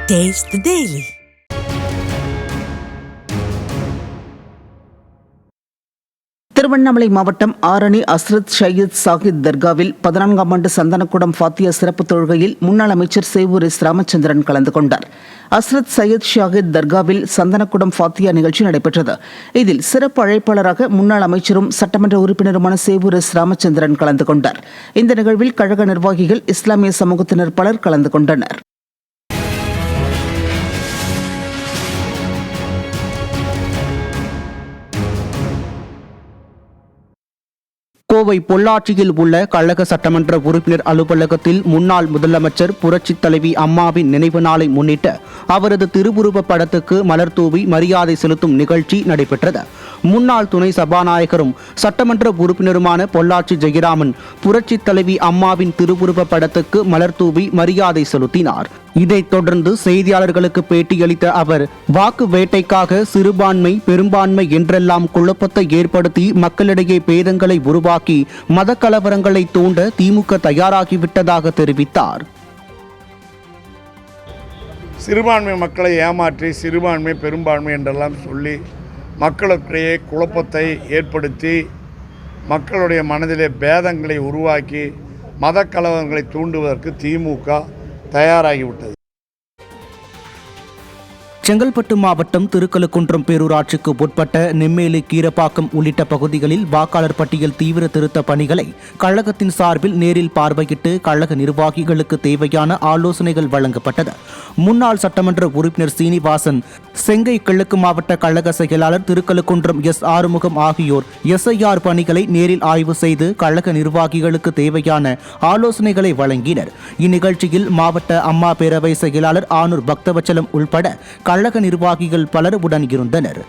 Taste the Daily. Tiruvannamalai மாவட்டம் Arani Hazrat Zayed Shahid தர்காவில் 14ஆம் ஆண்டு சந்தனக்குடம் ஃபாத்தியா சிறப்பு தொழுகையில் முன்னாள் அமைச்சர் சேவூர் எஸ் ராமச்சந்திரன் கலந்து கொண்டார். அஸ்ரத் சையத் ஷாஹித் தர்காவில் சந்தனக்குடம் ஃபாத்தியா நிகழ்ச்சி நடைபெற்றது. இதில் சிறப்பு அழைப்பாளராக முன்னாள் அமைச்சரும் சட்டமன்ற உறுப்பினருமான சேவூர் எஸ் ராமச்சந்திரன் கலந்து கொண்டார். இந்த நிகழ்வில் கழக நிர்வாகிகள், இஸ்லாமிய சமூகத்தினர் பலர் கலந்து கொண்டனர். கோவை பொள்ளாச்சியில் உள்ள கழக சட்டமன்ற உறுப்பினர் அலுவலகத்தில் முன்னாள் முதலமைச்சர் புரட்சித் தலைவி அம்மாவின் நினைவு நாளை முன்னிட்டு அவரது திருவுருவப் படத்துக்கு மலர் தூவி மரியாதை செலுத்தும் நிகழ்ச்சி நடைபெற்றது. முன்னாள் துணை சபாநாயகரும் சட்டமன்ற உறுப்பினருமான பொள்ளாச்சி ஜெயராமன் புரட்சித் தலைவி அம்மாவின் திருவுருவப் படத்துக்கு மலர் தூவி மரியாதை செலுத்தினார். இதைத் தொடர்ந்து செய்தியாளர்களுக்கு பேட்டியளித்த அவர், வாக்கு வேட்டைக்காக சிறுபான்மை பெரும்பான்மை என்றெல்லாம் குழப்பத்தை ஏற்படுத்தி மக்களிடையே பேதங்களை உருவாக்கி மத கலவரங்களை தூண்ட திமுக தயாராகிவிட்டதாக தெரிவித்தார். சிறுபான்மை மக்களை ஏமாற்றி சிறுபான்மை பெரும்பான்மை என்றெல்லாம் சொல்லி மக்களுக்கிடையே குழப்பத்தை ஏற்படுத்தி மக்களுடைய மனதிலே பேதங்களை உருவாக்கி மத கலவரங்களை தூண்டுவதற்கு திமுக தயாராகிவிட்டது. செங்கல்பட்டு மாவட்டம் திருக்கழுக்குன்றம் பேரூராட்சிக்கு உட்பட்ட நெம்மேலி, கீரப்பாக்கம் உள்ளிட்ட பகுதிகளில் வாக்காளர் பட்டியல் தீவிர திருத்த பணிகளை கழகத்தின் சார்பில் நேரில் பார்வையிட்டு கழக நிர்வாகிகளுக்கு தேவையான ஆலோசனைகள் வழங்கப்பட்டது. முன்னாள் சட்டமன்ற உறுப்பினர் சீனிவாசன், செங்கை கிழக்கு மாவட்ட கழக செயலாளர் திருக்கழுக்குன்றம் எஸ் ஆறுமுகம் ஆகியோர் எஸ்ஐஆர் பணிகளை நேரில் ஆய்வு செய்து கழக நிர்வாகிகளுக்கு தேவையான ஆலோசனைகளை வழங்கினர். இந்நிகழ்ச்சியில் மாவட்ட அம்மா பேரவை செயலாளர் ஆனூர் பக்தவச்சலம் உள்பட கழக நிர்வாகிகள் பலர் உடன் இருந்தனர்.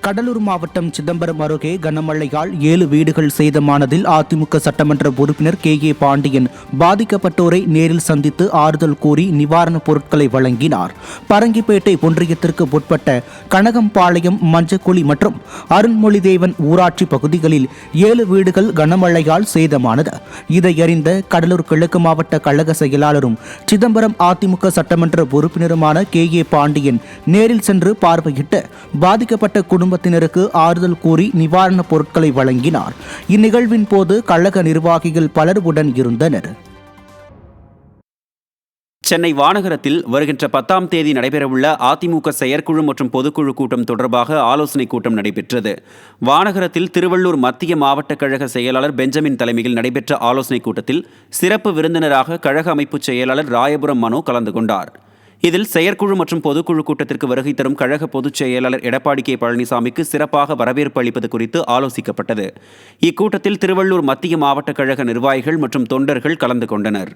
கடலூர் மாவட்டம் சிதம்பரம் அருகே கனமழையால் 7 வீடுகள் சேதமானதில் அதிமுக சட்டமன்ற உறுப்பினர் KA பாண்டியன் பாதிக்கப்பட்டோரை நேரில் சந்தித்து ஆறுதல் கூறி நிவாரணப் பொருட்களை வழங்கினார். பரங்கிப்பேட்டை ஒன்றியத்திற்கு உட்பட்ட கனகம்பாளையம், மஞ்சக்குழி மற்றும் அருண்மொழிதேவன் ஊராட்சி பகுதிகளில் 7 வீடுகள் கனமழையால் சேதமானது. இதையறிந்த கடலூர் கிழக்கு மாவட்ட கழக செயலாளரும் சிதம்பரம் அதிமுக சட்டமன்ற உறுப்பினருமான KA பாண்டியன் நேரில் சென்று பார்வையிட்டு பாதிக்கப்பட்ட குடும்பத்தினருக்கு ஆறுதல் கூறி நிவாரணப் பொருட்களை வழங்கினார். இந்நிகழ்வின் போது கழக நிர்வாகிகள் பலர் உடன் இருந்தனர். சென்னை வானகரத்தில் வருகின்ற 10ஆம் தேதி நடைபெறவுள்ள அதிமுக செயற்குழு மற்றும் பொதுக்குழு கூட்டம் தொடர்பாக ஆலோசனைக் கூட்டம் நடைபெற்றது. வானகரத்தில் திருவள்ளூர் மத்திய மாவட்ட கழக செயலாளர் பெஞ்சமின் தலைமையில் நடைபெற்ற ஆலோசனைக் கூட்டத்தில் சிறப்பு விருந்தினராக கழக அமைப்பு செயலாளர் ராயபுரம் மனோ கலந்து கொண்டார். இதில் செயற்குழு மற்றும் பொதுக்குழு கூட்டத்திற்கு வருகை தரும் கழக பொதுச் செயலாளர் எடப்பாடி K பழனிசாமிக்கு சிறப்பாக வரவேற்பு அளிப்பது குறித்து ஆலோசிக்கப்பட்டது. இக்கூட்டத்தில் திருவள்ளூர் மத்திய மாவட்ட கழக நிர்வாகிகள் மற்றும் தொண்டர்கள் கலந்து கொண்டனர்.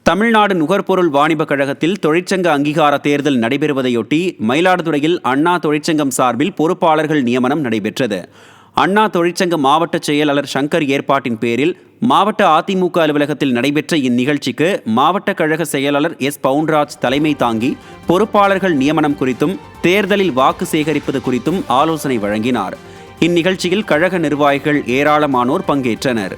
தமிழ்நாடு நுகர்பொருள் வாணிப கழகத்தில் தொழிற்சங்க அங்கீகார தேர்தல் நடைபெறுவதையொட்டி மயிலாடுதுறையில் அண்ணா தொழிற்சங்கம் சார்பில் பொறுப்பாளர்கள் நியமனம் நடைபெற்றது. அண்ணா தொழிற்சங்க மாவட்ட செயலாளர் சங்கர் ஏற்பாட்டின் பேரில் மாவட்ட அதிமுக அலுவலகத்தில் நடைபெற்ற இந்நிகழ்ச்சிக்கு மாவட்ட கழக செயலாளர் S பவுன்ராஜ் தலைமை தாங்கி பொறுப்பாளர்கள் நியமனம் குறித்தும் தேர்தலில் வாக்கு சேகரிப்பது குறித்தும் ஆலோசனை வழங்கினார். இந்நிகழ்ச்சியில் கழக நிர்வாகிகள் ஏராளமானோர் பங்கேற்றனர்.